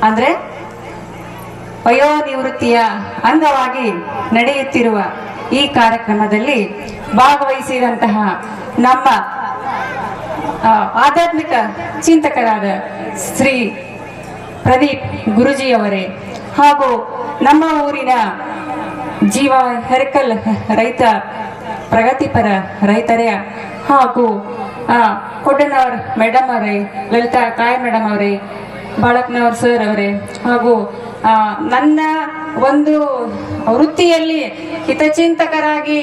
ಅಂದ್ರೆ ವಯೋನಿವೃತ್ತಿಯ ಅಂಗವಾಗಿ ನಡೆಯುತ್ತಿರುವ ಈ ಕಾರ್ಯಕ್ರಮದಲ್ಲಿ ಭಾಗವಹಿಸಿದಂತಹ ನಮ್ಮ ಆಧ್ಯಾತ್ಮಿಕ ಚಿಂತಕರಾದ ಶ್ರೀ ಪ್ರದೀಪ್ ಗುರುಜಿಯವರೇ ಹಾಗೂ ನಮ್ಮ ಊರಿನ ಜೀವ ಹೆರಕಲ್ ರೈತ ಪ್ರಗತಿಪರ ರೈತರೇ ಹಾಗೂ ಕೊಡ್ಡನವರ್ ಮೇಡಮ್ ಅವರೇ, ಲಲಿತಾ ಕಾಯ್ ಮೇಡಮ್ ಅವರೇ, ಬಾಳಕ್ನವರ್ ಸರ್ ಅವರೇ ಹಾಗೂ ನನ್ನ ಒಂದು ವೃತ್ತಿಯಲ್ಲಿ ಹಿತಚಿಂತಕರಾಗಿ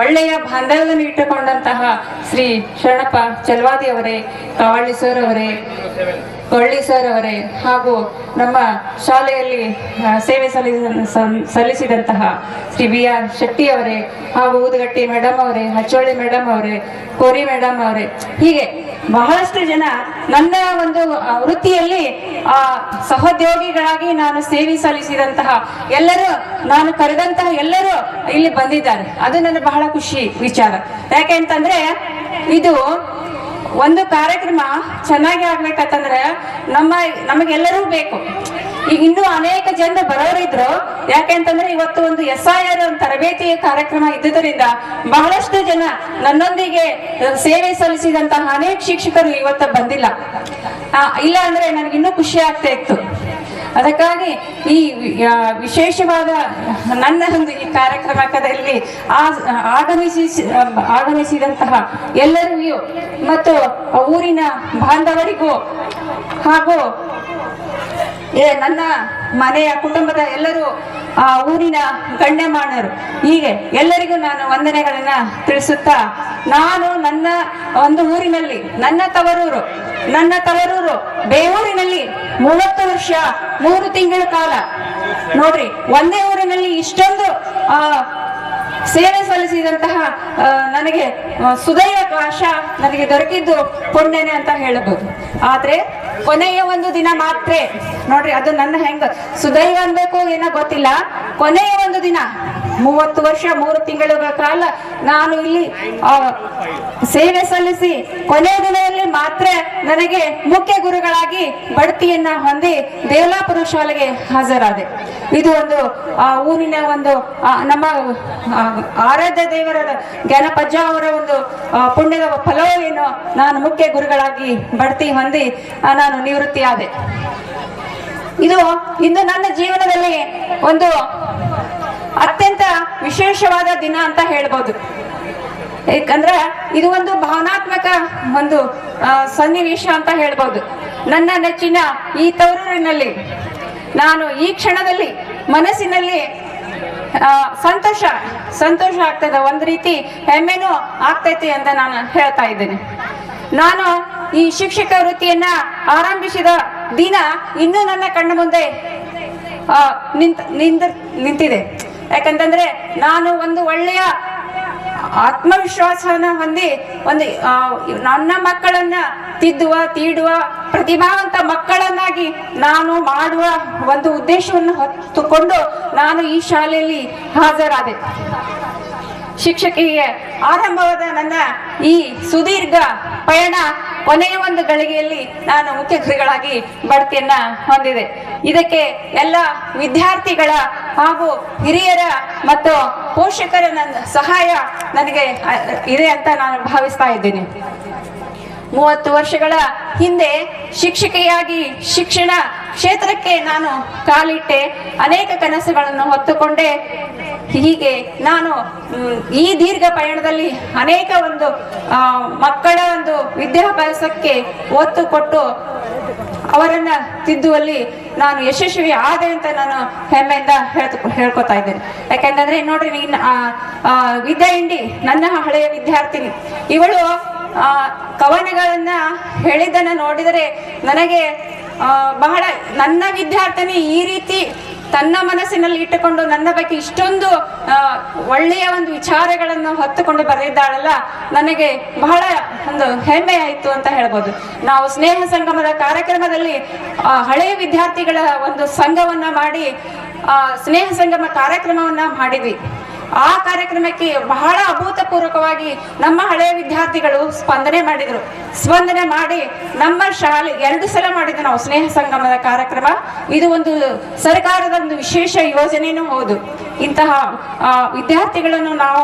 ಒಳ್ಳೆಯ ಬಾಂಧವ್ಯವನ್ನು ಇಟ್ಟುಕೊಂಡಂತಹ ಶ್ರೀ ಶರಣಪ್ಪ ಚಲ್ವಾದಿ ಅವರೇ, ಕವಳ್ಳಿ ಸರ್ ಅವರೇ, ಕೊಳ್ಳಿ ಸರ್ ಅವರೇ ಹಾಗೂ ನಮ್ಮ ಶಾಲೆಯಲ್ಲಿ ಸೇವೆ ಸಲ್ಲಿಸಿದಂತಹ ಶ್ರೀ ಬಿ ಆರ್ ಶೆಟ್ಟಿ ಅವರೇ ಹಾಗೂ ಊದಗಟ್ಟಿ ಮೇಡಮ್ ಅವರೇ, ಹಚ್ಚೋಳಿ ಮೇಡಮ್ ಅವರೇ, ಕೋರಿ ಮೇಡಮ್ ಅವರೇ, ಹೀಗೆ ಬಹಳಷ್ಟು ಜನ ನನ್ನ ಒಂದು ವೃತ್ತಿಯಲ್ಲಿ ಸಹೋದ್ಯೋಗಿಗಳಾಗಿ ನಾನು ಸೇವೆ ಸಲ್ಲಿಸಿದಂತಹ ಎಲ್ಲರೂ, ನಾನು ಕರೆದಂತಹ ಎಲ್ಲರೂ ಇಲ್ಲಿ ಬಂದಿದ್ದಾರೆ. ಅದು ನನಗೆ ಬಹಳ ಖುಷಿ ವಿಚಾರ. ಯಾಕೆ ಅಂತಂದ್ರೆ ಇದು ಒಂದು ಕಾರ್ಯಕ್ರಮ ಚೆನ್ನಾಗಿ ಆಗ್ಬೇಕಂತಂದ್ರೆ ನಮಗೆಲ್ಲರೂ ಬೇಕು. ಈಗ ಇನ್ನೂ ಅನೇಕ ಜನ ಬರೋರಿದ್ರು. ಯಾಕೆಂತಂದ್ರೆ ಇವತ್ತು ಒಂದು SIR ಒಂದು ತರಬೇತಿಯ ಕಾರ್ಯಕ್ರಮ ಇದ್ದುದರಿಂದ ಬಹಳಷ್ಟು ಜನ ನನ್ನೊಂದಿಗೆ ಸೇವೆ ಸಲ್ಲಿಸಿದಂತಹ ಅನೇಕ ಶಿಕ್ಷಕರು ಇವತ್ತು ಬಂದಿಲ್ಲ. ಇಲ್ಲ ಅಂದ್ರೆ ನನಗಿನ್ನೂ ಖುಷಿ ಆಗ್ತಾ ಇತ್ತು. ಅದಕ್ಕಾಗಿ ಈ ವಿಶೇಷವಾದ ನನ್ನ ಒಂದು ಈ ಕಾರ್ಯಕ್ರಮದಲ್ಲಿ ಆಗಮಿಸಿದಂತಹ ಎಲ್ಲರಿಗೂ ಮತ್ತು ಊರಿನ ಬಾಂಧವರಿಗೂ ಹಾಗೂ ನನ್ನ ಮನೆಯ ಕುಟುಂಬದ ಎಲ್ಲರೂ, ಊರಿನ ಗಣ್ಯಮಾನ್ಯರು, ಹೀಗೆ ಎಲ್ಲರಿಗೂ ನಾನು ವಂದನೆಗಳನ್ನ ತಿಳಿಸುತ್ತಾ, ನಾನು ನನ್ನ ಒಂದು ಊರಿನಲ್ಲಿ ನನ್ನ ತವರೂರು ಬೇವೂರಿನಲ್ಲಿ 30 ವರ್ಷ 3 ತಿಂಗಳ ಕಾಲ ನೋಡ್ರಿ, ಒಂದೇ ಊರಿನಲ್ಲಿ ಇಷ್ಟೊಂದು ಸೇವೆ ಸಲ್ಲಿಸಿದಂತಹ ನನಗೆ ಸುದೈವಾವಕಾಶ ನನಗೆ ದೊರಕಿದ್ದು ಪುಣ್ಯನೇ ಅಂತ ಹೇಳಬಹುದು. ಆದ್ರೆ ಕೊನೆಯ ಒಂದು ದಿನ ಮಾತ್ರ ನೋಡ್ರಿ, ಅದು ನನ್ನ ಹೆಂಗ ಸುದೈವ ಅನ್ಬೇಕು ಏನೋ ಗೊತ್ತಿಲ್ಲ. ಕೊನೆಯ ಒಂದು ದಿನ 30 ವರ್ಷ 3 ತಿಂಗಳ ಕಾಲ ನಾನು ಇಲ್ಲಿ ಸೇವೆ ಸಲ್ಲಿಸಿ ಕೊನೆಯ ದಿನದಲ್ಲಿ ಮಾತ್ರ ನನಗೆ ಮುಖ್ಯ ಗುರುಗಳಾಗಿ ಬಡ್ತಿಯನ್ನ ಹೊಂದಿ ದೇವಲಾಪುರ ಶಾಲೆಗೆ ಹಾಜರಾದೆ. ಇದು ಒಂದು ಊರಿನ ಒಂದು ನಮ್ಮ ಆರಾಧ್ಯ ದೇವರಾದ ಜ್ಞಾನಪಜ್ಜ ಅವರ ಒಂದು ಪುಣ್ಯದ ಫಲವೇನು, ನಾನು ಮುಖ್ಯ ಗುರುಗಳಾಗಿ ಬಡ್ತಿ ಹೊಂದಿ ನಾನು ನಿವೃತ್ತಿ ಆದೆ. ಇದು ಇಂದು ನನ್ನ ಜೀವನದಲ್ಲಿ ಒಂದು ಅತ್ಯಂತ ವಿಶೇಷವಾದ ದಿನ ಅಂತ ಹೇಳ್ಬೋದು. ಯಾಕಂದ್ರೆ ಇದು ಒಂದು ಭಾವನಾತ್ಮಕ ಒಂದು ಸನ್ನಿವೇಶ ಅಂತ ಹೇಳ್ಬೋದು. ನನ್ನ ನೆಚ್ಚಿನ ಈ ತವರೂರಿನಲ್ಲಿ ನಾನು ಈ ಕ್ಷಣದಲ್ಲಿ ಮನಸ್ಸಿನಲ್ಲಿ ಸಂತೋಷ ಆಗ್ತದೆ, ಒಂದು ರೀತಿ ಹೆಮ್ಮೆನೂ ಆಗ್ತೈತಿ ಅಂತ ನಾನು ಹೇಳ್ತಾ ಇದ್ದೇನೆ. ನಾನು ಈ ಶಿಕ್ಷಕ ವೃತ್ತಿಯನ್ನ ಆರಂಭಿಸಿದ ದಿನ ಇನ್ನೂ ನನ್ನ ಕಣ್ಣ ಮುಂದೆ ನಿಂತಿದೆ. ಯಾಕಂತಂದ್ರೆ ನಾನು ಒಂದು ಒಳ್ಳೆಯ ಆತ್ಮವಿಶ್ವಾಸನ ಹೊಂದಿ ಒಂದು ನನ್ನ ಮಕ್ಕಳನ್ನ ತೀಡುವ ಪ್ರತಿಭಾವಂತ ಮಕ್ಕಳನ್ನಾಗಿ ನಾನು ಮಾಡುವ ಒಂದು ಉದ್ದೇಶವನ್ನು ಹೊತ್ತುಕೊಂಡು ನಾನು ಈ ಶಾಲೆಯಲ್ಲಿ ಹಾಜರಾದೆ. ಶಿಕ್ಷಕಿಗೆ ಆರಂಭವಾದ ನನ್ನ ಈ ಸುದೀರ್ಘ ಪಯಣ ಕೊನೆಯ ಒಂದು ಗಳಿಗೆಯಲ್ಲಿ ನಾನು ಮುಖ್ಯ ಗುರುಗಳಾಗಿ ಬಡ್ತಿಯನ್ನ ಹೊಂದಿದೆ. ಇದಕ್ಕೆ ಎಲ್ಲ ವಿದ್ಯಾರ್ಥಿಗಳ ಹಾಗೂ ಹಿರಿಯರ ಮತ್ತು ಪೋಷಕರ ನನ್ನ ಸಹಾಯ ನನಗೆ ಇದೆ ಅಂತ ನಾನು ಭಾವಿಸ್ತಾ ಇದ್ದೇನೆ. 30 ವರ್ಷಗಳ ಹಿಂದೆ ಶಿಕ್ಷಕಿಯಾಗಿ ಶಿಕ್ಷಣ ಕ್ಷೇತ್ರಕ್ಕೆ ನಾನು ಕಾಲಿಟ್ಟೆ. ಅನೇಕ ಕನಸುಗಳನ್ನು ಹೊತ್ತುಕೊಂಡೆ. ಹೀಗೆ ನಾನು ಈ ದೀರ್ಘ ಪಯಣದಲ್ಲಿ ಅನೇಕ ಒಂದು ಮಕ್ಕಳ ಒಂದು ವಿದ್ಯಾಭ್ಯಾಸಕ್ಕೆ ಒತ್ತು ಕೊಟ್ಟು ಅವರನ್ನ ತಿದ್ದುವಲ್ಲಿ ನಾನು ಯಶಸ್ವಿ ಆದೆ ಅಂತ ನಾನು ಹೆಮ್ಮೆಯಿಂದ ಹೇಳ್ಕೊತಾ ಇದ್ದೇನೆ. ಯಾಕಂತಂದ್ರೆ ನೋಡ್ರಿ, ವಿದ್ಯಾ ಇಂಡಿ ನನ್ನ ಹಳೆಯ ವಿದ್ಯಾರ್ಥಿನಿ, ಇವಳು ಕವನಗಳನ್ನ ಹೇಳಿದ್ದನ್ನ ನೋಡಿದರೆ ನನಗೆ ಬಹಳ, ನನ್ನ ವಿದ್ಯಾರ್ಥಿನಿ ಈ ರೀತಿ ತನ್ನ ಮನಸ್ಸಿನಲ್ಲಿ ಇಟ್ಟುಕೊಂಡು ನನ್ನ ಬಗ್ಗೆ ಇಷ್ಟೊಂದು ಒಳ್ಳೆಯ ಒಂದು ವಿಚಾರಗಳನ್ನು ಹೊತ್ತುಕೊಂಡು ಬರೆದಿದ್ದಾಳಲ್ಲ, ನನಗೆ ಬಹಳ ಒಂದು ಹೆಮ್ಮೆ ಆಯಿತು ಅಂತ ಹೇಳ್ಬೋದು. ನಾವು ಸ್ನೇಹ ಸಂಗಮದ ಕಾರ್ಯಕ್ರಮದಲ್ಲಿ ಹಳೆಯ ವಿದ್ಯಾರ್ಥಿಗಳ ಒಂದು ಸಂಘವನ್ನ ಮಾಡಿ ಸ್ನೇಹ ಸಂಗಮ ಕಾರ್ಯಕ್ರಮವನ್ನ ಮಾಡಿದ್ವಿ. ಆ ಕಾರ್ಯಕ್ರಮಕ್ಕೆ ಬಹಳ ಅಭೂತಪೂರ್ವಕವಾಗಿ ನಮ್ಮ ಹಳೆಯ ವಿದ್ಯಾರ್ಥಿಗಳು ಸ್ಪಂದನೆ ಮಾಡಿ ನಮ್ಮ ಶಾಲೆ 2 ಸಲ ಮಾಡಿದ್ವಿ ನಾವು ಸ್ನೇಹ ಸಂಗಮದ ಕಾರ್ಯಕ್ರಮ. ಇದು ಒಂದು ಸರ್ಕಾರದ ಒಂದು ವಿಶೇಷ ಯೋಜನೆನೂ ಹೌದು. ಇಂತಹ ವಿದ್ಯಾರ್ಥಿಗಳನ್ನು ನಾವು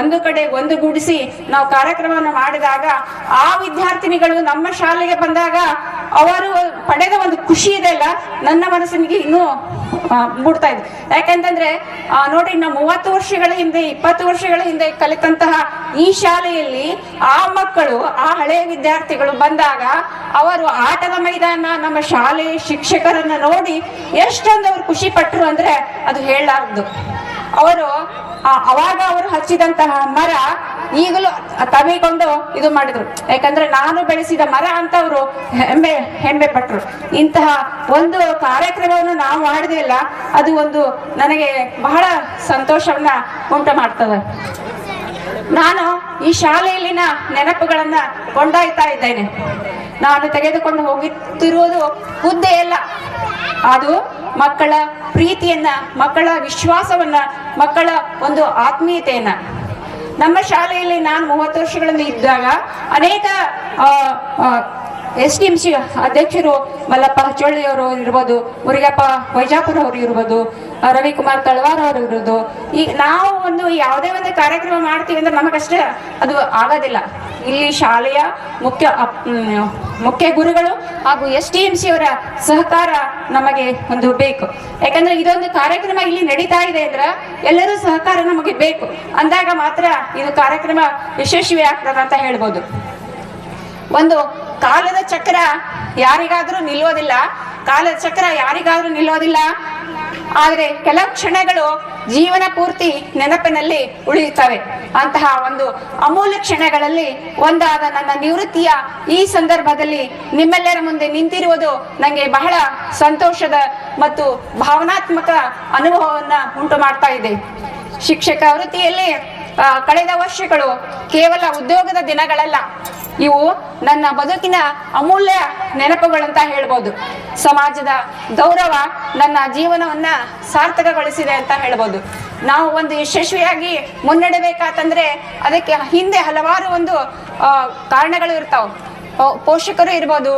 ಒಂದು ಕಡೆ ಒಂದುಗೂಡಿಸಿ ನಾವು ಕಾರ್ಯಕ್ರಮವನ್ನು ಮಾಡಿದಾಗ ಆ ವಿದ್ಯಾರ್ಥಿನಿಗಳು ನಮ್ಮ ಶಾಲೆಗೆ ಬಂದಾಗ ಅವರು ಪಡೆದ ಒಂದು ಖುಷಿ ಇದೆಲ್ಲ ನನ್ನ ಮನಸ್ಸಿನಿಗೆ ಇನ್ನೂ ಮೂಡ್ತಾ ಇದೆ. ಯಾಕೆಂತಂದ್ರೆ ನೋಡಿ, ನಾವು 30 ವರ್ಷಗಳ ಹಿಂದೆ 20 ವರ್ಷಗಳ ಹಿಂದೆ ಕಲಿತಂತಹ ಈ ಶಾಲೆಯಲ್ಲಿ ಆ ಮಕ್ಕಳು, ಆ ಹಳೆಯ ವಿದ್ಯಾರ್ಥಿಗಳು ಬಂದಾಗ ಅವರು ಆಟದ ಮೈದಾನ, ನಮ್ಮ ಶಾಲೆ ಶಿಕ್ಷಕರನ್ನ ನೋಡಿ ಎಷ್ಟೊಂದು ಅವರು ಖುಷಿ ಪಟ್ಟರು ಅಂದ್ರೆ ಅದು ಹೇಳಲಾರದು. ಅವಾಗ ಅವರು ಹಚ್ಚಿದಂತಹ ಮರ ಈಗಲೂ ತವಿಕೊಂಡು ಇದು ಮಾಡಿದ್ರು. ಯಾಕಂದ್ರೆ ನಾನು ಬೆಳೆಸಿದ ಮರ ಅಂತ ಅವರು ಹೆಮ್ಮೆ ಪಟ್ರು. ಇಂತಹ ಒಂದು ಕಾರ್ಯಕ್ರಮವನ್ನು ನಾವು ಮಾಡಿದ್ವಿಲ್ಲ, ಅದು ಒಂದು ನನಗೆ ಬಹಳ ಸಂತೋಷವನ್ನ ಉಂಟು ಮಾಡ್ತದೆ. ನಾನು ಈ ಶಾಲೆಯಲ್ಲಿನ ನೆನಪುಗಳನ್ನ ಕೊಂಡೊಯ್ತಾ ಇದ್ದೇನೆ. ನಾನು ತೆಗೆದುಕೊಂಡು ಹೋಗುತ್ತಿರುವುದು ಹುದ್ದೆಯಲ್ಲ, ಅದು ಮಕ್ಕಳ ಪ್ರೀತಿಯನ್ನ, ಮಕ್ಕಳ ವಿಶ್ವಾಸವನ್ನ, ಮಕ್ಕಳ ಒಂದು ಆತ್ಮೀಯತೆಯನ್ನ. ನಮ್ಮ ಶಾಲೆಯಲ್ಲಿ ನಾನು 30 ವರ್ಷಗಳಿಂದ ಇದ್ದಾಗ ಅನೇಕ SDMC ಅಧ್ಯಕ್ಷರು ಮಲ್ಲಪ್ಪ ಚೋಳಿಯವರು ಇರ್ಬೋದು, ಮುರುಗಪ್ಪ ವೈಜಾಪುರ ಅವರು ಇರ್ಬೋದು, ರವಿಕುಮಾರ್ ತಳವಾರ್ ಅವರು ಇರ್ಬೋದು. ಈ ನಾವು ಯಾವುದೇ ಒಂದು ಕಾರ್ಯಕ್ರಮ ಮಾಡ್ತೀವಿ ಅಂದ್ರೆ ನಮಗಷ್ಟೇ ಅದು ಆಗೋದಿಲ್ಲ. ಇಲ್ಲಿ ಶಾಲೆಯ ಮುಖ್ಯ ಗುರುಗಳು ಹಾಗೂ SDMC ಅವರ ಸಹಕಾರ ನಮಗೆ ಒಂದು ಬೇಕು. ಯಾಕಂದ್ರೆ ಇದೊಂದು ಕಾರ್ಯಕ್ರಮ ಇಲ್ಲಿ ನಡೀತಾ ಇದೆ ಅಂದ್ರೆ ಎಲ್ಲರೂ ಸಹಕಾರ ನಮಗೆ ಬೇಕು. ಅಂದಾಗ ಮಾತ್ರ ಇದು ಕಾರ್ಯಕ್ರಮ ಯಶಸ್ವಿ ಆಗ್ತದೆ ಅಂತ ಹೇಳ್ಬೋದು. ಒಂದು ಕಾಲದ ಚಕ್ರ ಯಾರಿಗಾದ್ರೂ ನಿಲ್ಲೋದಿಲ್ಲ, ಆದ್ರೆ ಕೆಲವು ಕ್ಷಣಗಳು ಜೀವನ ಪೂರ್ತಿ ನೆನಪಿನಲ್ಲಿ ಉಳಿಯುತ್ತವೆ. ಅಂತಹ ಒಂದು ಅಮೂಲ್ಯ ಕ್ಷಣಗಳಲ್ಲಿ ಒಂದಾದ ನನ್ನ ನಿವೃತ್ತಿಯ ಈ ಸಂದರ್ಭದಲ್ಲಿ ನಿಮ್ಮೆಲ್ಲರ ಮುಂದೆ ನಿಂತಿರುವುದು ನನಗೆ ಬಹಳ ಸಂತೋಷದ ಮತ್ತು ಭಾವನಾತ್ಮಕ ಅನುಭವವನ್ನ ಉಂಟು ಮಾಡ್ತಾ ಇದೆ. ಶಿಕ್ಷಕ ವೃತ್ತಿಯಲ್ಲಿ ಕಳೆದ ವರ್ಷಗಳು ಕೇವಲ ಉದ್ಯೋಗದ ದಿನಗಳಲ್ಲ, ಇವು ನನ್ನ ಬದುಕಿನ ಅಮೂಲ್ಯ ನೆನಪುಗಳಂತ ಹೇಳ್ಬೋದು. ಸಮಾಜದ ಗೌರವ ನನ್ನ ಜೀವನವನ್ನ ಸಾರ್ಥಕಗೊಳಿಸಿದೆ ಅಂತ ಹೇಳ್ಬೋದು. ನಾವು ಒಂದು ಯಶಸ್ವಿಯಾಗಿ ಮುನ್ನಡೆಬೇಕಾತಂದ್ರೆ ಅದಕ್ಕೆ ಹಿಂದೆ ಹಲವಾರು ಒಂದು ಕಾರಣಗಳು ಇರ್ತಾವ. ಪೋಷಕರು ಇರ್ಬೋದು,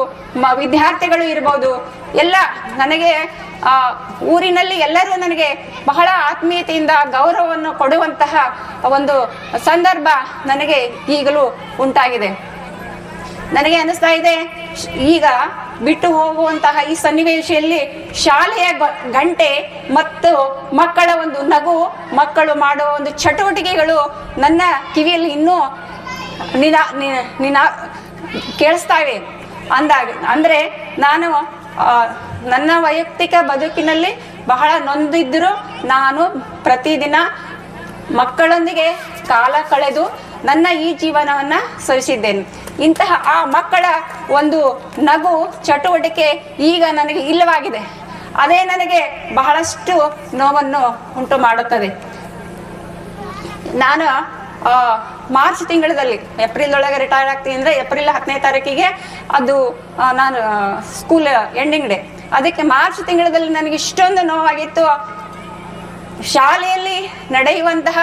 ವಿದ್ಯಾರ್ಥಿಗಳು ಇರ್ಬೋದು, ಎಲ್ಲ ನನಗೆ ಊರಿನಲ್ಲಿ ಎಲ್ಲರೂ ನನಗೆ ಬಹಳ ಆತ್ಮೀಯತೆಯಿಂದ ಗೌರವವನ್ನು ಕೊಡುವಂತಹ ಒಂದು ಸಂದರ್ಭ ನನಗೆ ಈಗಲೂ ಉಂಟಾಗಿದೆ. ನನಗೆ ಅನಿಸ್ತಾ ಇದೆ, ಈಗ ಬಿಟ್ಟು ಹೋಗುವಂತಹ ಈ ಸನ್ನಿವೇಶದಲ್ಲಿ ಶಾಲೆಯ ಗಂಟೆ ಮತ್ತು ಮಕ್ಕಳ ಒಂದು ನಗು, ಮಕ್ಕಳು ಮಾಡುವ ಒಂದು ಚಟುವಟಿಕೆಗಳು ನನ್ನ ಕಿವಿಯಲ್ಲಿ ಇನ್ನೂ ಕೇಳಿಸ್ತಾ ಇವೆ. ಅಂದ್ರೆ ನಾನು ನನ್ನ ವೈಯಕ್ತಿಕ ಬದುಕಿನಲ್ಲಿ ಬಹಳ ನೊಂದಿದ್ದರೂ ನಾನು ಪ್ರತಿದಿನ ಮಕ್ಕಳೊಂದಿಗೆ ಕಾಲ ಕಳೆದು ನನ್ನ ಈ ಜೀವನವನ್ನ ಸವಿಸಿದ್ದೇನೆ. ಇಂತಹ ಆ ಮಕ್ಕಳ ಒಂದು ನಗು ಚಟುವಟಿಕೆ ಈಗ ನನಗೆ ಇಲ್ಲವಾಗಿದೆ. ಅದೇ ನನಗೆ ಬಹಳಷ್ಟು ನೋವನ್ನು ಉಂಟು ಮಾಡುತ್ತದೆ. ನಾನು ಮಾರ್ಚ್ ತಿಂಗಳಲ್ಲಿ, ಏಪ್ರಿಲ್ ಒಳಗೆ ರಿಟೈರ್ ಆಗ್ತೀನಿ ಅಂದ್ರೆ ಏಪ್ರಿಲ್ 10ನೇ ತಾರೀಕಿಗೆ ಅದು ನಾನು ಸ್ಕೂಲ್ ಎಂಡಿಂಗ್ ಡೇ. ಅದಕ್ಕೆ ಮಾರ್ಚ್ ತಿಂಗಳಲ್ಲಿ ನನಗೆ ಇಷ್ಟೊಂದು ನೋವಾಗಿತ್ತು. ಶಾಲೆಯಲ್ಲಿ ನಡೆಯುವಂತಹ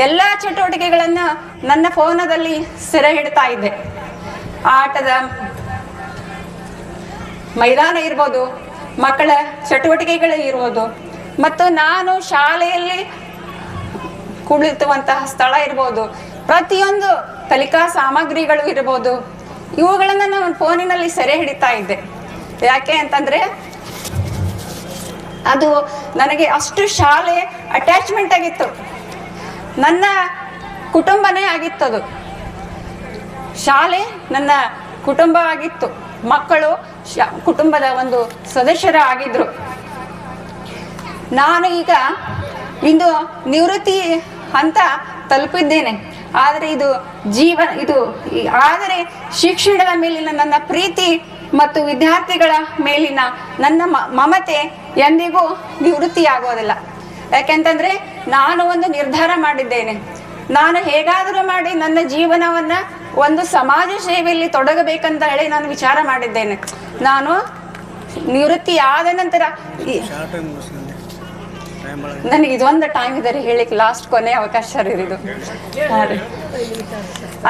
ಎಲ್ಲ ಚಟುವಟಿಕೆಗಳನ್ನು ನನ್ನ ಫೋನದಲ್ಲಿ ಸೆರೆ ಹಿಡ್ತಾ ಇದ್ದೆ. ಆಟದ ಮೈದಾನ ಇರ್ಬೋದು, ಮಕ್ಕಳ ಚಟುವಟಿಕೆಗಳು ಇರ್ಬೋದು, ಮತ್ತು ನಾನು ಶಾಲೆಯಲ್ಲಿ ಕುಳಿತುವಂತಹ ಸ್ಥಳ ಇರ್ಬೋದು, ಪ್ರತಿಯೊಂದು ಕಲಿಕಾ ಸಾಮಗ್ರಿಗಳು ಇರ್ಬೋದು, ಇವುಗಳನ್ನು ನಾನು ಫೋನಿನಲ್ಲಿ ಸೆರೆ ಹಿಡಿತಾ ಇದ್ದೆ. ಯಾಕೆ ಅಂತಂದ್ರೆ ಅದು ನನಗೆ ಅಷ್ಟು ಶಾಲೆ ಅಟ್ಯಾಚ್ಮೆಂಟ್ ಆಗಿತ್ತು, ನನ್ನ ಕುಟುಂಬನೇ ಆಗಿತ್ತದು. ಶಾಲೆ ನನ್ನ ಕುಟುಂಬ ಆಗಿತ್ತು, ಮಕ್ಕಳು ಕುಟುಂಬದ ಒಂದು ಸದಸ್ಯರ ಆಗಿದ್ರು. ನಾನು ಈಗ ಇಂದು ನಿವೃತ್ತಿ ಅಂತ ತಲುಪಿದ್ದೇನೆ. ಆದರೆ ಆದರೆ ಶಿಕ್ಷಣದ ಮೇಲಿನ ನನ್ನ ಪ್ರೀತಿ ಮತ್ತು ವಿದ್ಯಾರ್ಥಿಗಳ ಮೇಲಿನ ನನ್ನ ಮಮತೆ ಎಂದಿಗೂ ನಿವೃತ್ತಿ ಆಗೋದಿಲ್ಲ. ಯಾಕೆಂತಂದ್ರೆ ನಾನು ಒಂದು ನಿರ್ಧಾರ ಮಾಡಿದ್ದೇನೆ. ನಾನು ಹೇಗಾದರೂ ಮಾಡಿ ನನ್ನ ಜೀವನವನ್ನ ಒಂದು ಸಮಾಜ ಸೇವೆಯಲ್ಲಿ ತೊಡಗಬೇಕಂತ ಹೇಳಿ ನಾನು ವಿಚಾರ ಮಾಡಿದ್ದೇನೆ. ನಾನು ನಿವೃತ್ತಿ ಆದ ನಂತರ ನನಗೆ ಇದೊಂದು ಟೈಮ್ ಇದೆ ರೀ ಹೇಳಿಕ್, ಲಾಸ್ಟ್ ಕೊನೆ ಅವಕಾಶ ರೀ ಇದು.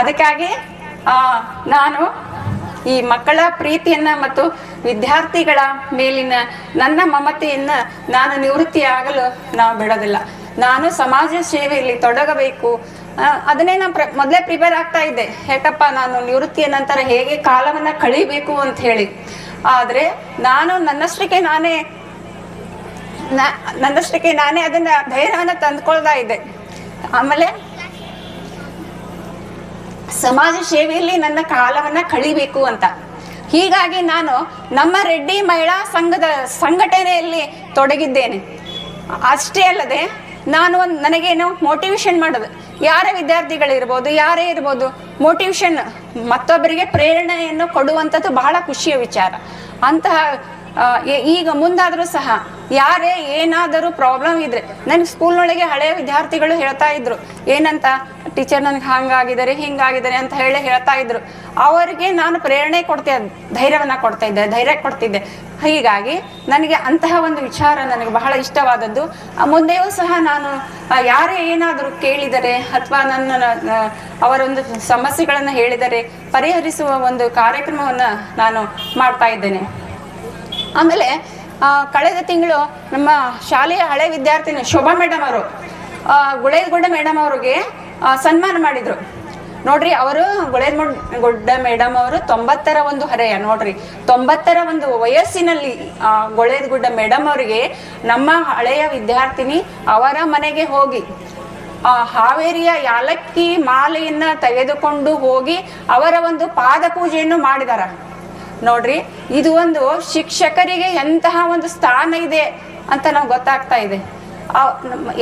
ಅದಕ್ಕಾಗಿ ನಾನು ಈ ಮಕ್ಕಳ ಪ್ರೀತಿಯನ್ನ ಮತ್ತು ವಿದ್ಯಾರ್ಥಿಗಳ ಮೇಲಿನ ನನ್ನ ಮಮತೆಯನ್ನ ನಾನು ನಿವೃತ್ತಿಯಾಗಲು ನಾವು ಬಿಡೋದಿಲ್ಲ. ನಾನು ಸಮಾಜ ಸೇವೆಯಲ್ಲಿ ತೊಡಗಬೇಕು. ಅದನ್ನೇ ನಾನು ಮೊದಲೇ ಪ್ರಿಪೇರ್ ಆಗ್ತಾ ಇದ್ದೆ. ಯಾಕಪ್ಪ, ನಾನು ನಿವೃತ್ತಿಯ ನಂತರ ಹೇಗೆ ಕಾಲವನ್ನ ಕಳಿಬೇಕು ಅಂತ ಹೇಳಿ. ಆದ್ರೆ ನಾನು ನನ್ನಷ್ಟಕ್ಕೆ ನಾನೇ ಅದನ್ನ ಧೈರ್ಯವನ್ನ ತಂದ್ಕೊಳ್ತಾ ಇದ್ದೆ. ಆಮೇಲೆ ಸಮಾಜ ಸೇವೆಯಲ್ಲಿ ನನ್ನ ಕಾಲವನ್ನ ಕಳಿಬೇಕು ಅಂತ. ಹೀಗಾಗಿ ನಾನು ನಮ್ಮ ರೆಡ್ಡಿ ಮಹಿಳಾ ಸಂಘದ ಸಂಘಟನೆಯಲ್ಲಿ ತೊಡಗಿದ್ದೇನೆ. ಅಷ್ಟೇ ಅಲ್ಲದೆ ನಾನು ನನಗೇನು ಮೋಟಿವೇಶನ್ ಮಾಡೋದು, ಯಾರೇ ವಿದ್ಯಾರ್ಥಿಗಳಿರ್ಬೋದು, ಯಾರೇ ಇರ್ಬೋದು, ಮೋಟಿವೇಶನ್ ಮತ್ತೊಬ್ಬರಿಗೆ ಪ್ರೇರಣೆಯನ್ನು ಕೊಡುವಂಥದ್ದು ಬಹಳ ಖುಷಿಯ ವಿಚಾರ. ಅಂತಹ ಈಗ ಮುಂದಾದರೂ ಸಹ ಯಾರೇ ಏನಾದರೂ ಪ್ರಾಬ್ಲಮ್ ಇದ್ರೆ, ನನಗೆ ಸ್ಕೂಲ್ನೊಳಗೆ ಹಳೆಯ ವಿದ್ಯಾರ್ಥಿಗಳು ಹೇಳ್ತಾ ಇದ್ರು, ಏನಂತ, ಟೀಚರ್ ನನಗೆ ಹಂಗಾಗಿದ್ದಾರೆ ಹಿಂಗಾಗಿದ್ದಾರೆ ಅಂತ ಹೇಳ್ತಾ ಇದ್ರು. ಅವರಿಗೆ ನಾನು ಪ್ರೇರಣೆ ಧೈರ್ಯವನ್ನ ಧೈರ್ಯ ಕೊಡ್ತಿದ್ದೆ. ಹೀಗಾಗಿ ನನಗೆ ಅಂತಹ ಒಂದು ವಿಚಾರ ನನಗೆ ಬಹಳ ಇಷ್ಟವಾದದ್ದು. ಮುಂದೆಯೂ ಸಹ ನಾನು ಯಾರೇ ಏನಾದರೂ ಕೇಳಿದರೆ ಅಥವಾ ಅವರೊಂದು ಸಮಸ್ಯೆಗಳನ್ನು ಹೇಳಿದರೆ ಪರಿಹರಿಸುವ ಒಂದು ಕಾರ್ಯಕ್ರಮವನ್ನ ನಾನು ಮಾಡ್ತಾ ಇದ್ದೇನೆ. ಆಮೇಲೆ ಕಳೆದ ತಿಂಗಳು ನಮ್ಮ ಶಾಲೆಯ ಹಳೆ ವಿದ್ಯಾರ್ಥಿನಿ ಶೋಭಾ ಮೇಡಮ್ ಅವರು, ಗುಳೇದಗುಡ್ಡ ಮೇಡಮ್ ಅವ್ರಿಗೆ ಸನ್ಮಾನ ಮಾಡಿದ್ರು. ನೋಡ್ರಿ, ಅವರು ಗುಳೇದಗುಡ್ಡ ಮೇಡಮ್ ಅವರು 90ರ ಒಂದು ಹರೆಯ. ನೋಡ್ರಿ, 90ರ ಒಂದು ವಯಸ್ಸಿನಲ್ಲಿ ಗುಳೇದಗುಡ್ಡ ಮೇಡಮ್ ಅವರಿಗೆ ನಮ್ಮ ಹಳೆಯ ವಿದ್ಯಾರ್ಥಿನಿ ಅವರ ಮನೆಗೆ ಹೋಗಿ ಹಾವೇರಿಯ ಯಾಲಕ್ಕಿ ಮಾಲೆಯನ್ನ ತೆಗೆದುಕೊಂಡು ಹೋಗಿ ಅವರ ಒಂದು ಪಾದ ಪೂಜೆಯನ್ನು ಮಾಡಿದಾರ. ನೋಡ್ರಿ, ಇದು ಒಂದು ಶಿಕ್ಷಕರಿಗೆ ಎಂತಹ ಒಂದು ಸ್ಥಾನ ಇದೆ ಅಂತ ನಾವು ಗೊತ್ತಾಗ್ತಾ ಇದೆ.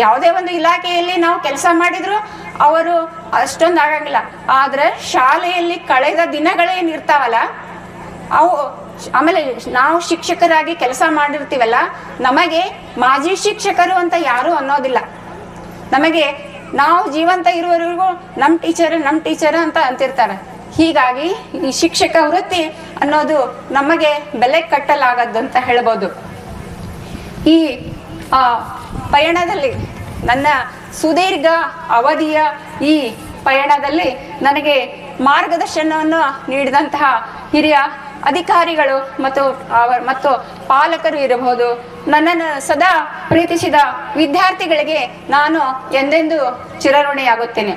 ಯಾವುದೇ ಒಂದು ಇಲಾಖೆಯಲ್ಲಿ ನಾವು ಕೆಲಸ ಮಾಡಿದ್ರು ಅವರು ಅಷ್ಟೊಂದು ಆಗಂಗಿಲ್ಲ. ಆದ್ರೆ ಶಾಲೆಯಲ್ಲಿ ಕಳೆದ ದಿನಗಳೇನಿರ್ತಾವಲ್ಲ ಅವು, ಆಮೇಲೆ ನಾವು ಶಿಕ್ಷಕರಾಗಿ ಕೆಲಸ ಮಾಡಿರ್ತೀವಲ್ಲ, ನಮಗೆ ಮಾಜಿ ಶಿಕ್ಷಕರು ಅಂತ ಯಾರು ಅನ್ನೋದಿಲ್ಲ. ನಮಗೆ ನಾವು ಜೀವಂತ ಇರುವವರೆಗೂ ನಮ್ಮ ಟೀಚರ್ ಅಂತ ಅಂತಿರ್ತಾರೆ. ಹೀಗಾಗಿ ಈ ಶಿಕ್ಷಕ ವೃತ್ತಿ ಅನ್ನೋದು ನಮಗೆ ಬೆಲೆ ಕಟ್ಟಲಾಗದ್ದು ಅಂತ ಹೇಳ್ಬೋದು. ಈ ಪಯಣದಲ್ಲಿ, ನನ್ನ ಸುದೀರ್ಘ ಅವಧಿಯ ಈ ಪಯಣದಲ್ಲಿ ನನಗೆ ಮಾರ್ಗದರ್ಶನವನ್ನು ನೀಡಿದಂತಹ ಹಿರಿಯ ಅಧಿಕಾರಿಗಳು ಮತ್ತು ಪಾಲಕರು ಇರಬಹುದು, ನನ್ನನ್ನು ಸದಾ ಪ್ರೀತಿಸಿದ ವಿದ್ಯಾರ್ಥಿಗಳಿಗೆ ನಾನು ಎಂದೆಂದೂ ಚಿರಋಣಿಯಾಗುತ್ತೇನೆ.